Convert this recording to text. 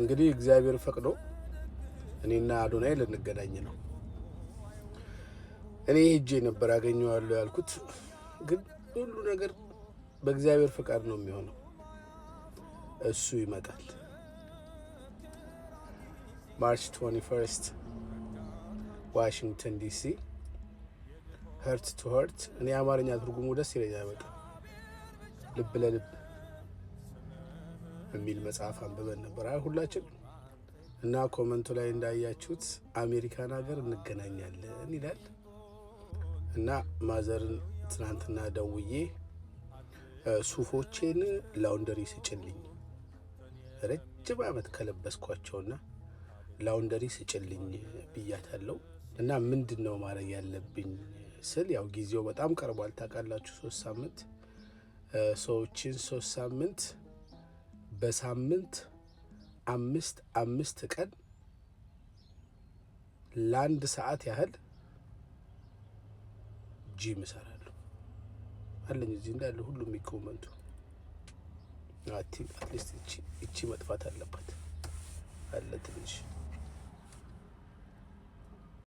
እንግዲህ እግዚአብሔር ፈቅዶ እኔና አዶናይ ልንገናኝ ነው። እኔ ሄጄ ነበር አገኘዋለሁ ያልኩት፣ ግን ሁሉ ነገር በእግዚአብሔር ፈቃድ ነው የሚሆነው። እሱ ይመጣል ማርች 21 ዋሽንግተን ዲሲ ሀርት ቱ ሀርት። እኔ አማርኛ ትርጉሙ ደስ ይለኛል በጣም ልብ ለልብ የሚል መጽሐፍ አንብበን ነበር ሁላችን እና ኮመንቱ ላይ እንዳያችሁት አሜሪካን ሀገር እንገናኛለን ይላል እና ማዘርን ትናንትና ደውዬ ሱፎቼን ላውንደሪ ስጭልኝ ረጅም ዓመት ከለበስኳቸውና ላውንደሪ ስጭልኝ ብያታለሁ እና ምንድነው ማድረግ ያለብኝ ስል ያው ጊዜው በጣም ቀርቧል ታውቃላችሁ 3 ሳምንት ሰዎችን 3 ሳምንት በሳምንት 5 ቀን ለአንድ ሰዓት ያህል ጂም እሰራለሁ አለኝ እዚህ እንዳለ ሁሉም ይኮመንቱ አትሊስት እቺ መጥፋት አለባት አለ ትንሽ